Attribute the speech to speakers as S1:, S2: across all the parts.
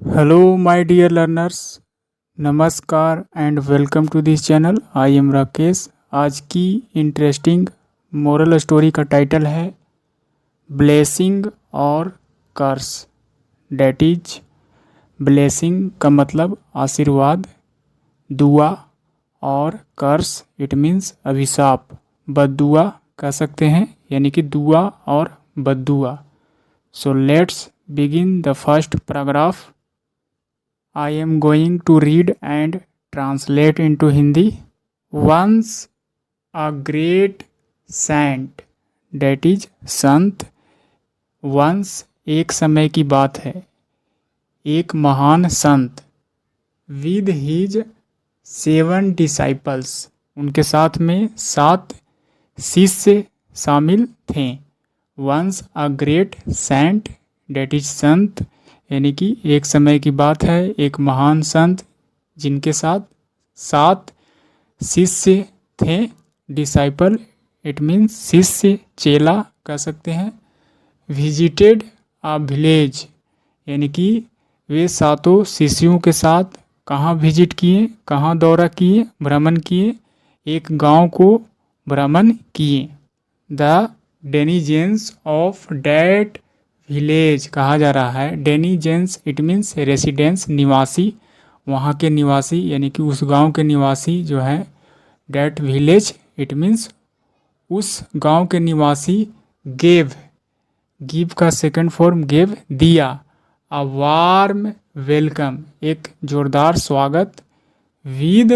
S1: Hello, my dear learners. नमस्कार and welcome to this channel. I am Rakesh. आज की interesting moral story का title है ब्लेसिंग और कर्स। डैट इज, ब्लेसिंग का मतलब आशीर्वाद, दुआ, और कर्स इट मीन्स अभिशाप, बद्दुआ कह सकते हैं, यानी कि दुआ और बद्दुआ। So let's begin the first paragraph. I am going to read and translate into Hindi. Once a great saint, that is Sant, once एक समय की बात है, एक महान संत, with his 7 disciples, उनके साथ में 7 शिष्य शामिल थे। Once a great saint, that is संत, यानी कि एक समय की बात है, एक महान संत जिनके साथ 7 शिष्य थे। डिसाइपल इट मीन्स शिष्य, चेला कह सकते हैं। विजिटेड अ विलेज, यानी कि वे 7 शिष्यों के साथ कहाँ विजिट किए, कहाँ दौरा किए, भ्रमण किए, एक गांव को भ्रमण किए। The denizens of that village कहा जा रहा है। डेनिजेंस इट मीन्स रेसिडेंस, निवासी, वहाँ के निवासी, यानी कि उस गांव के निवासी जो है। डैट विलेज इट मीन्स उस गांव के निवासी। गेव, गिव का सेकंड फॉर्म गेव, दिया। अ वार्म वेलकम, एक जोरदार स्वागत। विद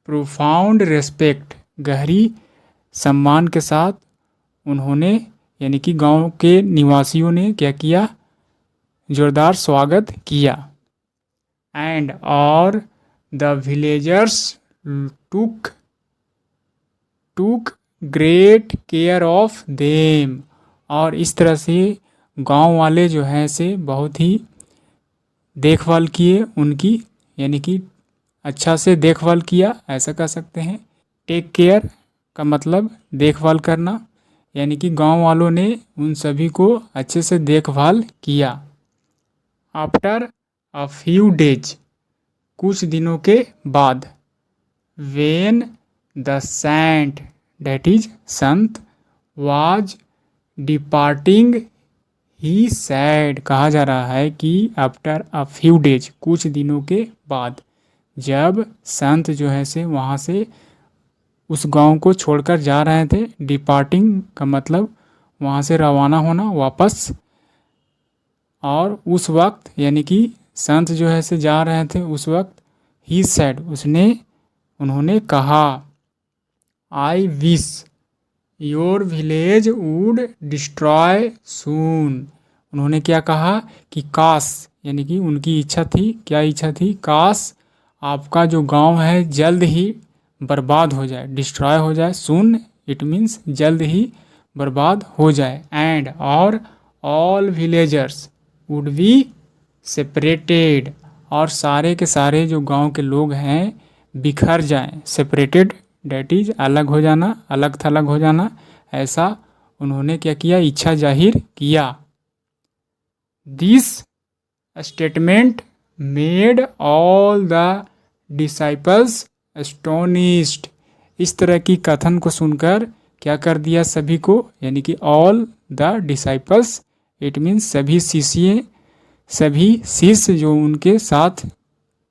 S1: प्रोफाउंड रेस्पेक्ट, गहरी सम्मान के साथ उन्होंने, यानी कि गांव के निवासियों ने क्या किया, जोरदार स्वागत किया। एंड और द विलेजर्स टूक ग्रेट केयर ऑफ देम, और इस तरह से गांव वाले जो हैं से बहुत ही देखभाल किए उनकी, यानी कि अच्छा से देखभाल किया, ऐसा कह सकते हैं। टेक केयर का मतलब देखभाल करना, यानी कि गांव वालों ने उन सभी को अच्छे से देखभाल किया। आफ्टर अ फ्यू डेज, कुछ दिनों के बाद। When the saint, that is संत, वाज डिपार्टिंग, ही सैड, कहा जा रहा है कि आफ्टर अ फ्यू डेज, कुछ दिनों के बाद, जब संत जो है से वहाँ से उस गांव को छोड़कर जा रहे थे। डिपार्टिंग का मतलब वहाँ से रवाना होना, वापस। और उस वक्त, यानी कि संत जो है से जा रहे थे उस वक्त, ही सेड, उन्होंने कहा, I wish your village would destroy soon. उन्होंने क्या कहा कि काश, यानी कि उनकी इच्छा थी, क्या इच्छा थी, काश आपका जो गांव है जल्द ही बर्बाद हो जाए, डिस्ट्रॉय हो जाए। सून इट मीन्स जल्द ही बर्बाद हो जाए। एंड और all villagers would be separated, और सारे के सारे जो गांव के लोग हैं बिखर जाएं। सेपरेटेड डैट इज अलग हो जाना, अलग थलग हो जाना, ऐसा उन्होंने क्या किया, इच्छा जाहिर किया। This statement made all the disciples astonished, इस तरह की कथन को सुनकर क्या कर दिया सभी को, यानी कि all the disciples it means सभी शिष्य जो उनके साथ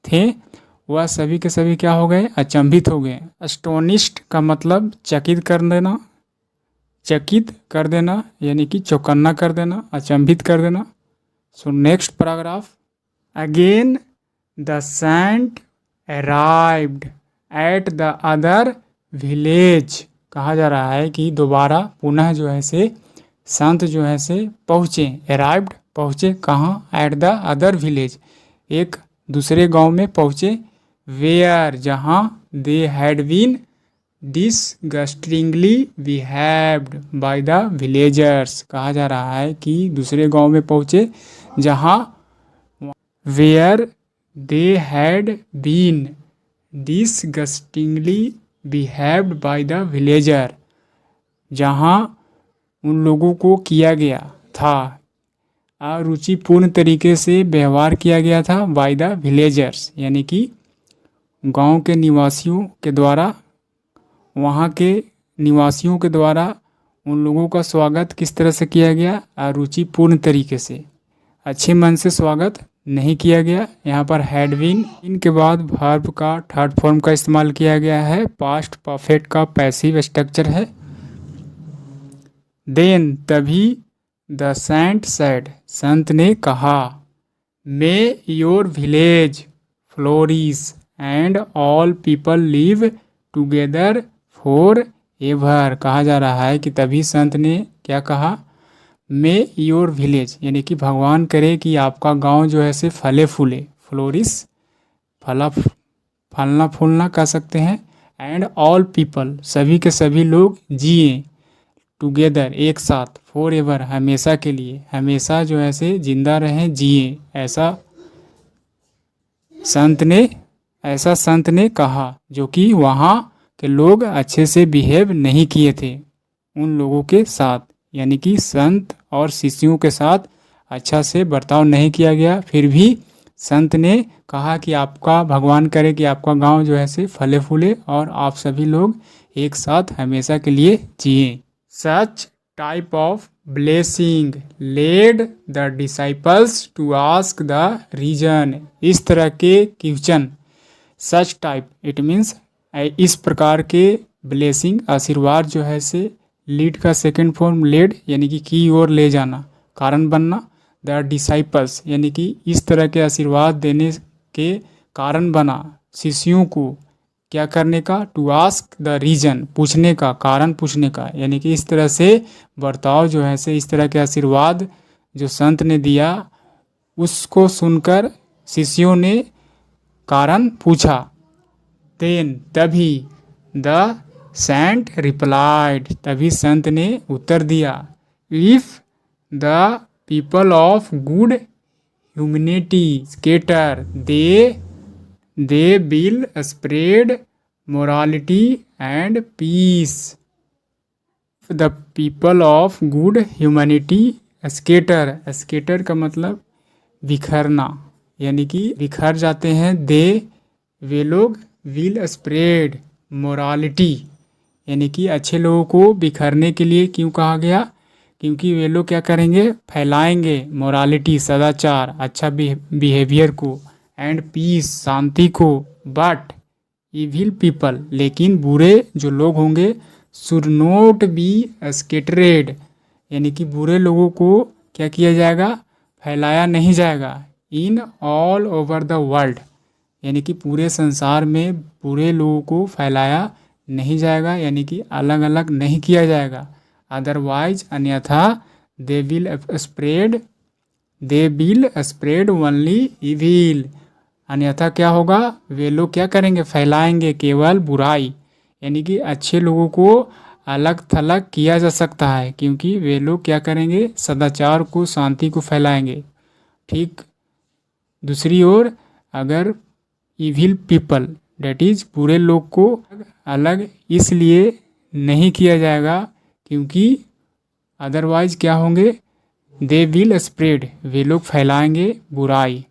S1: थे, वह सभी के सभी क्या हो गए, अचंभित हो गए। एस्टोनिस्ड का मतलब चकित कर देना, चकित कर देना, यानी कि चौकन्ना कर देना, अचंभित कर देना। So next paragraph. Again the saint arrived at the other village, कहा जा रहा है कि दोबारा पुनः जो है से संत जो है से पहुँचे। अराइव्ड पहुँचे कहाँ, एट द अदर विलेज, एक दूसरे गांव में पहुँचे। वेयर, जहाँ they had been disgustingly behaved by the villagers, कहा जा रहा है कि दूसरे गांव में पहुँचे जहाँ, where they had been disgustingly behaved by the villager, जहाँ उन लोगों को किया गया था अरुचिपूर्ण तरीके से व्यवहार किया गया था बाय द विलेजर्स, यानी कि गांव के निवासियों के द्वारा, वहाँ के निवासियों के द्वारा उन लोगों का स्वागत किस तरह से किया गया? अरुचिपूर्ण तरीके से, अच्छे मन से स्वागत नहीं किया गया। यहाँ पर हैड बीन, इनके बाद वर्ब का थर्ड फॉर्म का इस्तेमाल किया गया है, पास्ट परफेक्ट का पैसिव स्ट्रक्चर है। देन, तभी, द सेंट सेड, संत ने कहा, मे your village flourish and all people live together for ever. कहा जा रहा है कि तभी संत ने क्या कहा? मे योर विलेज, यानी कि भगवान करे कि आपका गांव जो है से फले फूले, फ्लोरिश, फलना फूलना कह सकते हैं, एंड ऑल पीपल, सभी के सभी लोग जिए, टुगेदर, एक साथ, फॉर एवर, हमेशा के लिए, हमेशा जो है से जिंदा रहें, जिए, ऐसा संत ने कहा, जो कि वहाँ के लोग अच्छे से बिहेव नहीं किए थे उन लोगों के साथ, यानी कि संत और शिष्यों के साथ अच्छा से बर्ताव नहीं किया गया। फिर भी संत ने कहा कि आपका, भगवान करे कि आपका गांव जो है से फले फूले और आप सभी लोग एक साथ हमेशा के लिए जिए। Such type of blessing led the disciples to ask the reason. इस तरह के question, such type, it means इस प्रकार के ब्लेसिंग, आशीर्वाद जो है से, लीड का सेकंड फॉर्म लेड, यानी कि की ओर ले जाना, कारण बनना, द डिसाइपल्स, यानी कि इस तरह के आशीर्वाद देने के कारण बना शिष्यों को, क्या करने का? टू आस्क द रीजन, पूछने का, कारण पूछने का, यानी कि इस तरह से बर्ताव जो है से, इस तरह के आशीर्वाद जो संत ने दिया, उसको सुनकर शिष्यों ने कारण पूछा। देन, तभी, द सेंट रिप्लाइड, तभी संत ने उत्तर दिया, if the people of good humanity scatter they will spread morality and peace. The people of good humanity scatter, scatter का मतलब बिखरना, यानी कि बिखर जाते हैं, वे लोग, विल स्प्रेड मोरालिटी, यानी कि अच्छे लोगों को बिखरने के लिए क्यों कहा गया? क्योंकि वे लोग क्या करेंगे? फैलाएंगे मोरालिटी, सदाचार, अच्छा बिहेवियर को, एंड पीस, शांति को, बट इविल पीपल, लेकिन बुरे जो लोग होंगे, शुड नॉट बी स्केटरेड, यानी कि बुरे लोगों को क्या किया जाएगा? फैलाया नहीं जाएगा, in all over the world, यानी कि पूरे संसार में बुरे लोगों को फैलाया नहीं जाएगा, यानी कि अलग अलग नहीं किया जाएगा। अदरवाइज, अन्यथा, दे विल स्प्रेड ओनली इविल, अन्यथा क्या होगा? वे लोग क्या करेंगे? फैलाएंगे केवल बुराई, यानी कि अच्छे लोगों को अलग थलग किया जा सकता है, क्योंकि वे लोग क्या करेंगे? सदाचार को, शांति को फैलाएंगे। ठीक दूसरी ओर, अगर इविल पीपल, डेट इज, बुरे लोग को अलग इसलिए नहीं किया जाएगा क्योंकि अदरवाइज क्या होंगे? दे विल स्प्रेड, वे लोग फैलाएंगे बुराई।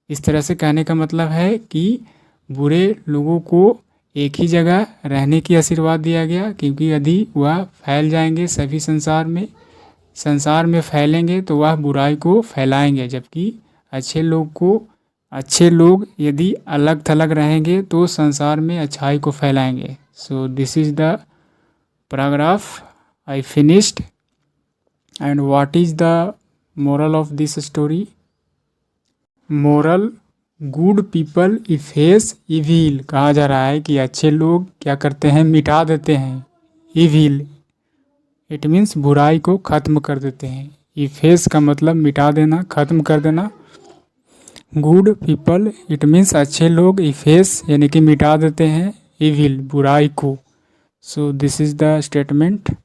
S1: इस तरह से कहने का मतलब है कि बुरे लोगों को एक ही जगह रहने की आशीर्वाद दिया गया, क्योंकि यदि वह फैल जाएंगे सभी संसार में फैलेंगे तो वह बुराई को फैलाएंगे, जबकि अच्छे लोग यदि अलग थलग रहेंगे तो संसार में अच्छाई को फैलाएंगे। So this is the paragraph I finished. And what is the moral of this story? Moral, good people efface evil. कहा जा रहा है कि अच्छे लोग क्या करते हैं? मिटा देते हैं इविल, इट मीन्स बुराई को ख़त्म कर देते हैं। इफेस का मतलब मिटा देना, ख़त्म कर देना। गुड पीपल, इट मीन्स अच्छे लोग, इफेस यानी कि मिटा देते हैं इविल, बुराई को। सो दिस इज़ द स्टेटमेंट।